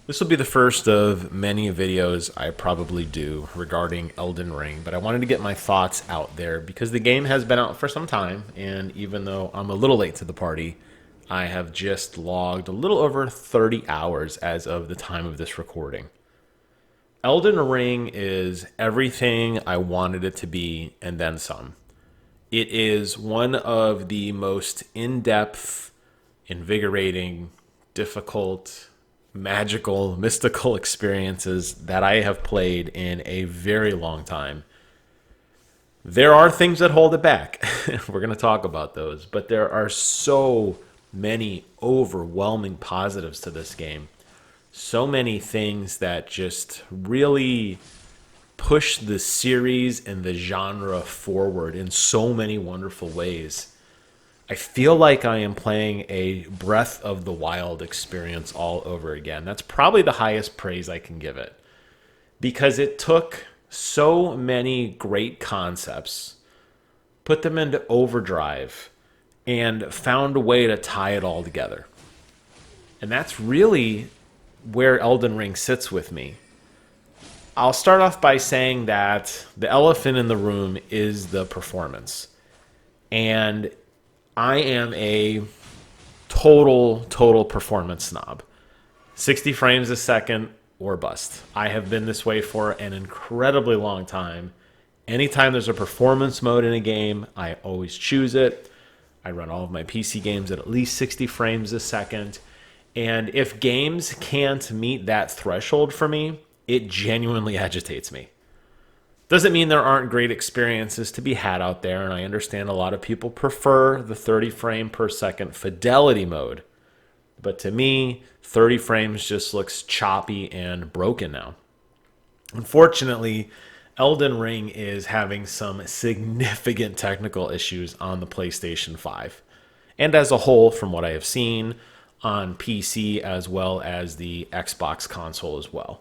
This will be the first of many videos I probably do regarding Elden Ring, but I wanted to get my thoughts out there because the game has been out for some time, and even though I'm a little late to the party, I have just logged a little over 30 hours as of the time of this recording. Elden Ring is everything I wanted it to be and then some. It is one of the most in depth, invigorating, difficult, magical, mystical experiences that I have played in a very long time. There are things that hold it back. We're going to talk about those, but there are so many overwhelming positives to this game. So many things that just really push the series and the genre forward in so many wonderful ways. I feel like I am playing a Breath of the Wild experience all over again. That's probably the highest praise I can give it because it took so many great concepts, put them into overdrive, and found a way to tie it all together. And that's really where Elden Ring sits with me. I'll start off by saying that the elephant in the room is the performance. And I am a total performance snob. 60 frames a second or bust. I have been this way for an incredibly long time. Anytime there's a performance mode in a game, I always choose it. I run all of my PC games at least 60 frames a second. And if games can't meet that threshold for me, it genuinely agitates me. Doesn't mean there aren't great experiences to be had out there, and I understand a lot of people prefer the 30 frame per second fidelity mode. But to me, 30 frames just looks choppy and broken now. Unfortunately, Elden Ring is having some significant technical issues on the PlayStation 5. And as a whole, from what I have seen, on PC as well as the Xbox console as well.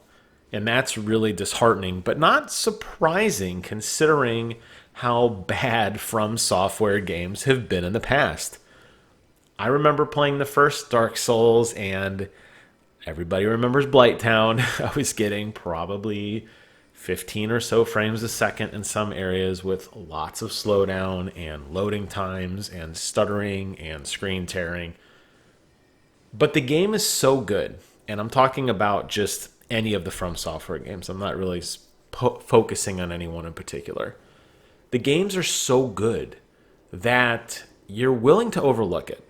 And that's really disheartening, but not surprising considering how bad From Software games have been in the past. I remember playing the first Dark Souls, and everybody remembers Blighttown. I was getting probably 15 or so frames a second in some areas with lots of slowdown and loading times and stuttering and screen tearing. But the game is so good, and I'm talking about just any of the From Software games. I'm not really focusing on any one in particular. The games are so good that you're willing to overlook it.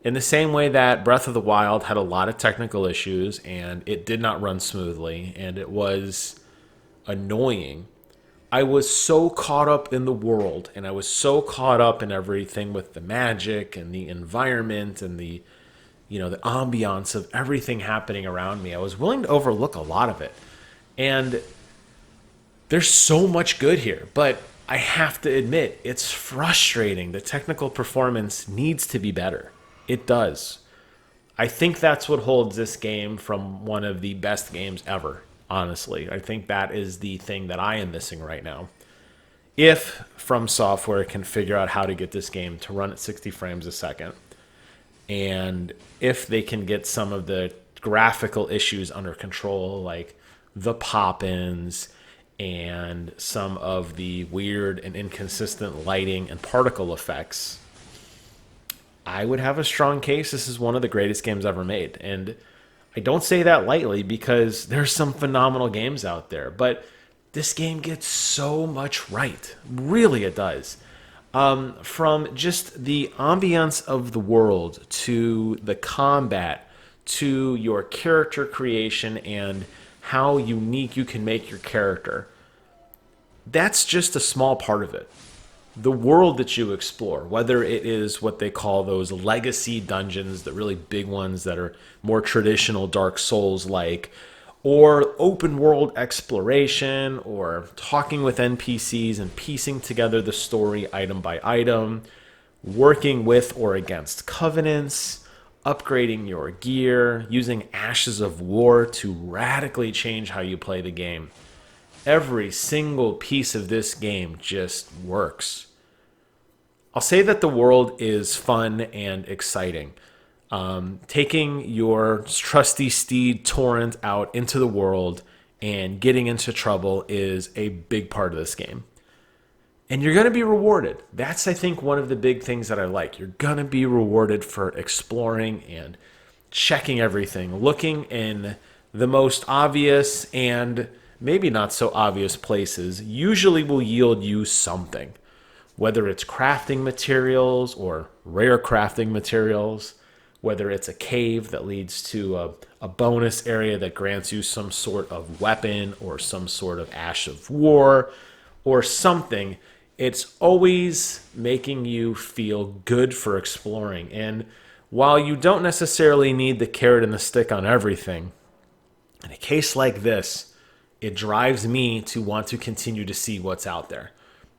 In the same way that Breath of the Wild had a lot of technical issues and it did not run smoothly and it was annoying, I was so caught up in the world and I was so caught up in everything with the magic and the environment and the ambiance of everything happening around me. I was willing to overlook a lot of it. And there's so much good here, but I have to admit, it's frustrating. The technical performance needs to be better. It does. I think that's what holds this game from one of the best games ever, honestly. I think that is the thing that I am missing right now. If From Software can figure out how to get this game to run at 60 frames a second, and if they can get some of the graphical issues under control, like the pop-ins and some of the weird and inconsistent lighting and particle effects, I would have a strong case this is one of the greatest games ever made. And I don't say that lightly because there's some phenomenal games out there, but this game gets so much right. Really, it does. From just the ambiance of the world to the combat to your character creation and how unique you can make your character. That's just a small part of it. The world that you explore, whether it is what they call those legacy dungeons, the really big ones that are more traditional Dark Souls like, or open world exploration, or talking with NPCs and piecing together the story item by item, working with or against covenants, upgrading your gear, using Ashes of War to radically change how you play the game. Every single piece of this game just works. I'll say that the world is fun and exciting. Taking your trusty steed Torrent out into the world and getting into trouble is a big part of this game. And you're going to be rewarded. That's, I think, one of the big things that I like. You're going to be rewarded for exploring and checking everything, looking in the most obvious and maybe not so obvious places, usually will yield you something. Whether it's crafting materials or rare crafting materials, whether it's a cave that leads to a bonus area that grants you some sort of weapon or some sort of ash of war or something, it's always making you feel good for exploring. And while you don't necessarily need the carrot and the stick on everything, in a case like this, it drives me to want to continue to see what's out there.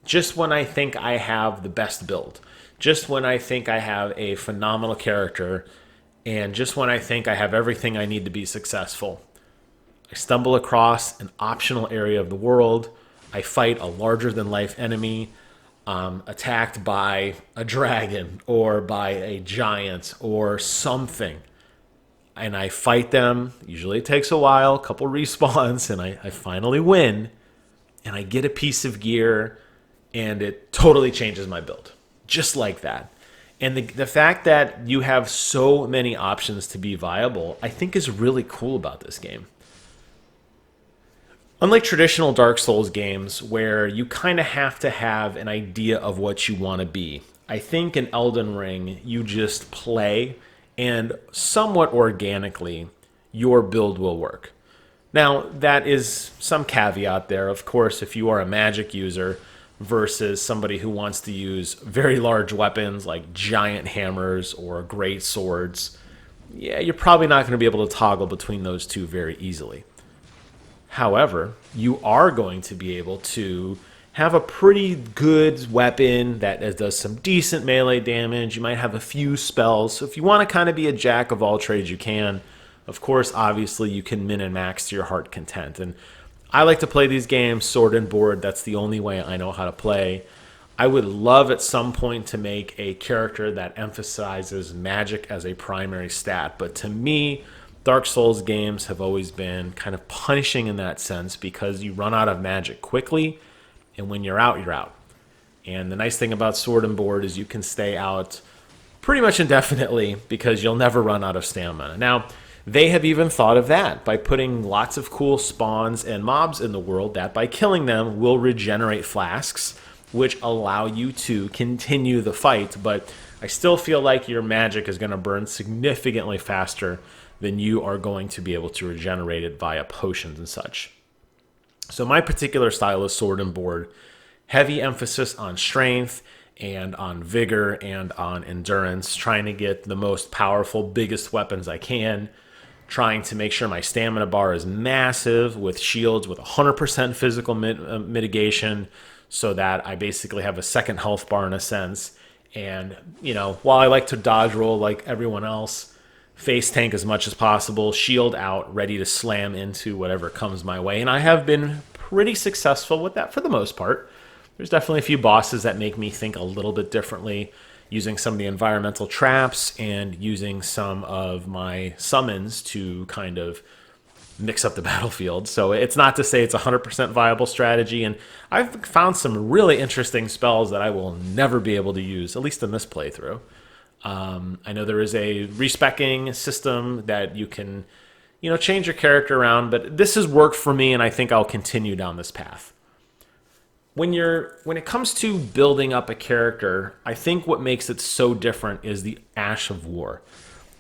Just when I think I have the best build, just when I think I have a phenomenal character, and just when I think I have everything I need to be successful, I stumble across an optional area of the world. I fight a larger than life enemy, attacked by a dragon or by a giant or something. And I fight them. Usually it takes a while, a couple respawns, and I finally win. And I get a piece of gear, and it totally changes my build. Just like that. And the fact that you have so many options to be viable, I think is really cool about this game. Unlike traditional Dark Souls games where you kind of have to have an idea of what you want to be, I think in Elden Ring you just play and somewhat organically your build will work. Now, that is some caveat there. Of course, if you are a magic user versus somebody who wants to use very large weapons like giant hammers or great swords, yeah, you're probably not going to be able to toggle between those two very easily. However, you are going to be able to have a pretty good weapon that does some decent melee damage. You might have a few spells. So if you want to kind of be a jack of all trades, you can. Of course, obviously, you can min and max to your heart content. And I like to play these games sword and board. That's the only way I know how to play. I would love at some point to make a character that emphasizes magic as a primary stat. But to me, Dark Souls games have always been kind of punishing in that sense because you run out of magic quickly, and when you're out, you're out. And the nice thing about Sword and Board is you can stay out pretty much indefinitely because you'll never run out of stamina. Now, they have even thought of that by putting lots of cool spawns and mobs in the world that by killing them will regenerate flasks, which allow you to continue the fight. But I still feel like your magic is going to burn significantly faster than you are going to be able to regenerate it via potions and such. So my particular style is sword and board. Heavy emphasis on strength and on vigor and on endurance, trying to get the most powerful, biggest weapons I can, trying to make sure my stamina bar is massive with shields with 100% physical mitigation so that I basically have a second health bar in a sense. And, you know, while I like to dodge roll like everyone else, face tank as much as possible, shield out, ready to slam into whatever comes my way. And I have been pretty successful with that for the most part. There's definitely a few bosses that make me think a little bit differently, using some of the environmental traps and using some of my summons to kind of mix up the battlefield. So it's not to say it's a 100% viable strategy, and I've found some really interesting spells that I will never be able to use, at least in this playthrough. I know there is a respecking system that you can, you know, change your character around, but this has worked for me, and I think I'll continue down this path. When it comes to building up a character, I think what makes it so different is the Ash of War.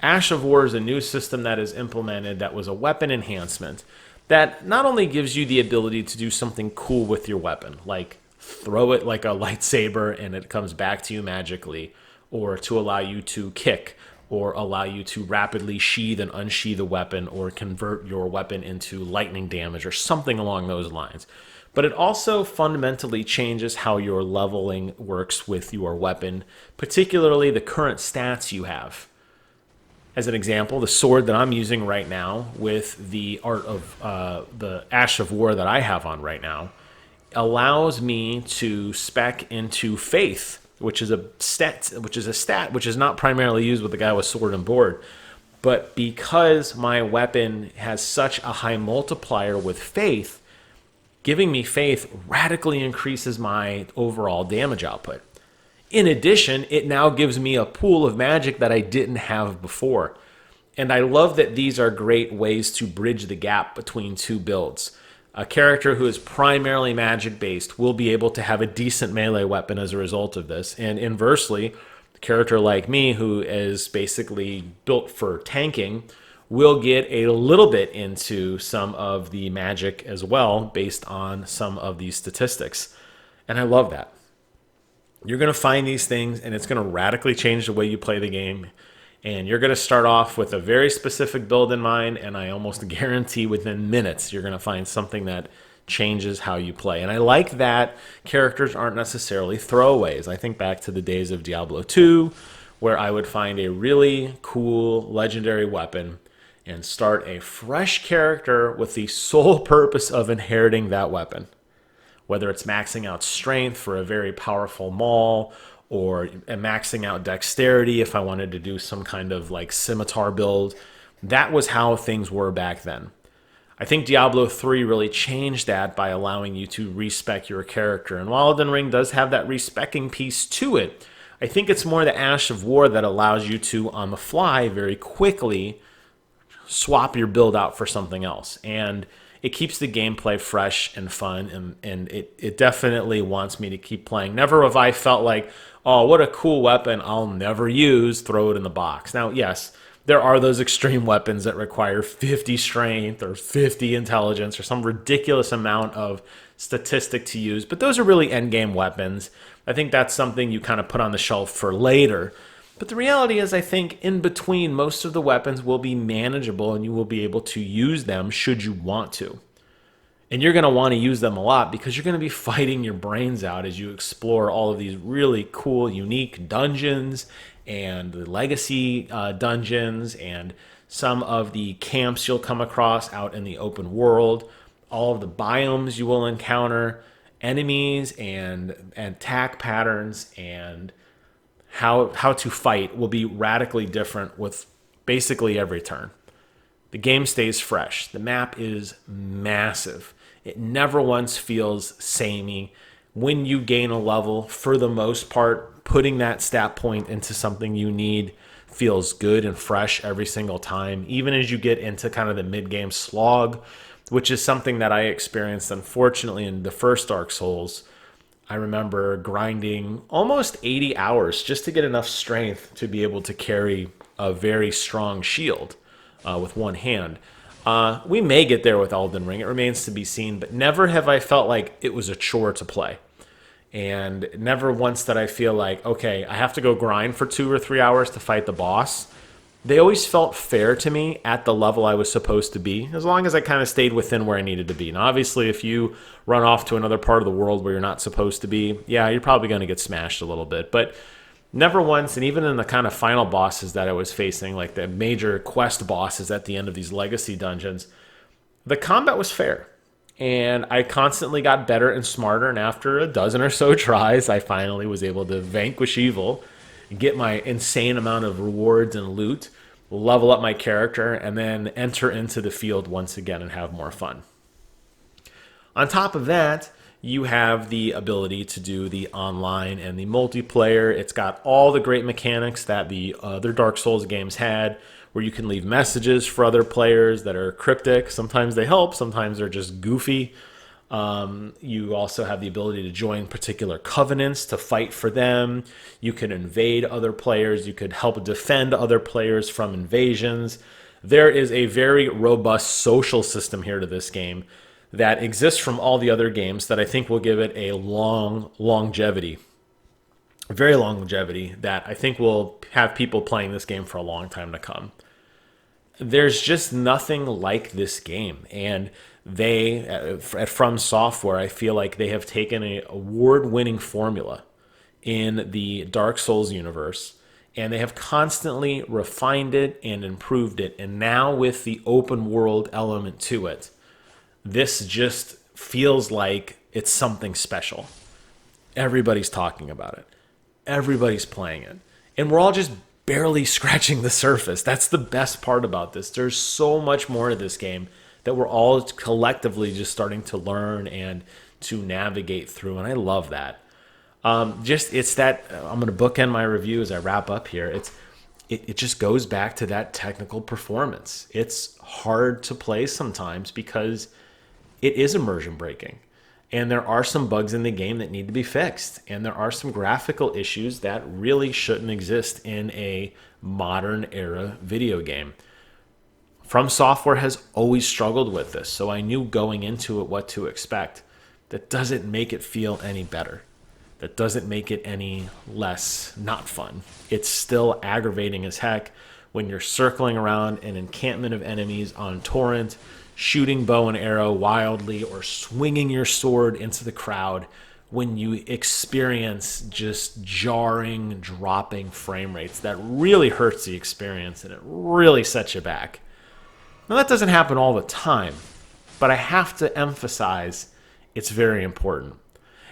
Ash of War is a new system that is implemented that was a weapon enhancement that not only gives you the ability to do something cool with your weapon, like throw it like a lightsaber and it comes back to you magically, or to allow you to kick, or allow you to rapidly sheathe and unsheathe a weapon, or convert your weapon into lightning damage, or something along those lines. But it also fundamentally changes how your leveling works with your weapon, particularly the current stats you have. As an example, the sword that I'm using right now with the art of the Ash of War that I have on right now allows me to spec into Faith which is a stat which is not primarily used with the guy with sword and board. But because my weapon has such a high multiplier with faith, giving me faith radically increases my overall damage output. In addition, it now gives me a pool of magic that I didn't have before. And I love that these are great ways to bridge the gap between two builds. A character who is primarily magic based will be able to have a decent melee weapon as a result of this. And inversely, a character like me who is basically built for tanking will get a little bit into some of the magic as well based on some of these statistics. And I love that. You're going to find these things and it's going to radically change the way you play the game. And you're going to start off with a very specific build in mind, and I almost guarantee within minutes you're going to find something that changes how you play. And I like that characters aren't necessarily throwaways. I think back to the days of Diablo 2, where I would find a really cool legendary weapon and start a fresh character with the sole purpose of inheriting that weapon. Whether it's maxing out strength for a very powerful maul, or maxing out dexterity if I wanted to do some kind of like scimitar build. That was how things were back then. I think Diablo 3 really changed that by allowing you to respec your character. And while Elden Ring does have that respecking piece to it, I think it's more the Ash of War that allows you to, on the fly, very quickly swap your build out for something else. And it keeps the gameplay fresh and fun, and it definitely wants me to keep playing. Never have I felt like, oh, what a cool weapon I'll never use, throw it in the box. Now, yes, there are those extreme weapons that require 50 strength or 50 intelligence or some ridiculous amount of statistic to use, but those are really endgame weapons. I think that's something you kind of put on the shelf for later. But the reality is, I think in between, most of the weapons will be manageable and you will be able to use them should you want to. And you're going to want to use them a lot because you're going to be fighting your brains out as you explore all of these really cool, unique dungeons and the legacy dungeons and some of the camps you'll come across out in the open world, all of the biomes you will encounter, enemies and attack patterns, and how to fight will be radically different with basically every turn. The game stays fresh. The map is massive. It never once feels samey. When you gain a level, for the most part, putting that stat point into something you need feels good and fresh every single time, even as you get into kind of the mid-game slog, which is something that I experienced, unfortunately, in the first Dark Souls. I remember grinding almost 80 hours just to get enough strength to be able to carry a very strong shield with one hand. We may get there with Elden Ring. It remains to be seen, but never have I felt like it was a chore to play. And never once did I feel like, okay, I have to go grind for 2 or 3 hours to fight the boss. They always felt fair to me at the level I was supposed to be, as long as I kind of stayed within where I needed to be. Now, obviously, if you run off to another part of the world where you're not supposed to be, yeah, you're probably going to get smashed a little bit. But never once, and even in the kind of final bosses that I was facing, like the major quest bosses at the end of these legacy dungeons, the combat was fair. And I constantly got better and smarter, and after a dozen or so tries, I finally was able to vanquish evil, get my insane amount of rewards and loot, level up my character, and then enter into the field once again and have more fun. On top of that, you have the ability to do the online and the multiplayer. It's got all the great mechanics that the other Dark Souls games had, where you can leave messages for other players that are cryptic. Sometimes they help, sometimes they're just goofy. You also have the ability to join particular covenants to fight for them. You can invade other players. You could help defend other players from invasions. There is a very robust social system here to this game that exists from all the other games that I think will give it a longevity, very long longevity, that I think will have people playing this game for a long time to come. There's just nothing like this game, and they, at From Software, I feel like they have taken an award-winning formula in the Dark Souls universe, and they have constantly refined it and improved it. And now with the open world element to it, this just feels like it's something special. Everybody's talking about it. everybody's playing it. And we're all just barely scratching the surface. That's the best part about this. There's so much more to this game that we're all collectively just starting to learn and to navigate through. And I love that. Just it's that I'm going to bookend my review as I wrap up here. It just goes back to that technical performance. It's hard to play sometimes because it is immersion breaking. And there are some bugs in the game that need to be fixed. And there are some graphical issues that really shouldn't exist in a modern era video game. From Software has always struggled with this, so I knew going into it what to expect. That doesn't make it feel any better. That doesn't make it any less not fun. It's still aggravating as heck when you're circling around an encampment of enemies on torrent, shooting bow and arrow wildly, or swinging your sword into the crowd when you experience just jarring, dropping frame rates. That really hurts the experience and it really sets you back. Now, that doesn't happen all the time, but I have to emphasize it's very important.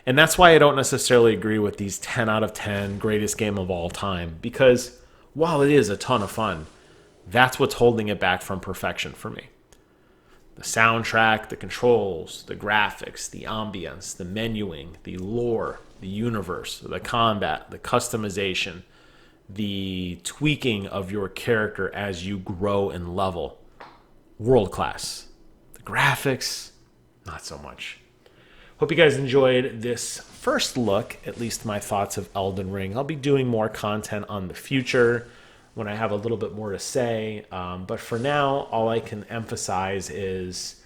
And that's why I don't necessarily agree with these 10 out of 10 greatest game of all time, because while it is a ton of fun, that's what's holding it back from perfection for me. The soundtrack, the controls, the graphics, the ambience, the menuing, the lore, the universe, the combat, the customization, the tweaking of your character as you grow and level. World class. The graphics, not so much. Hope you guys enjoyed this first look, at least my thoughts of Elden Ring. I'll be doing more content on the future when I have a little bit more to say. But for now, all I can emphasize is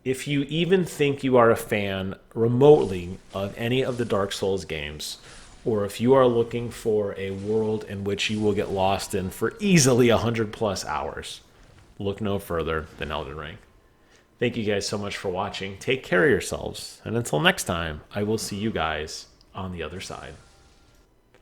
if you even think you are a fan remotely of any of the Dark Souls games, or if you are looking for a world in which you will get lost in for easily 100 plus hours, look no further than Elden Ring. Thank you guys so much for watching. Take care of yourselves. And until next time, I will see you guys on the other side.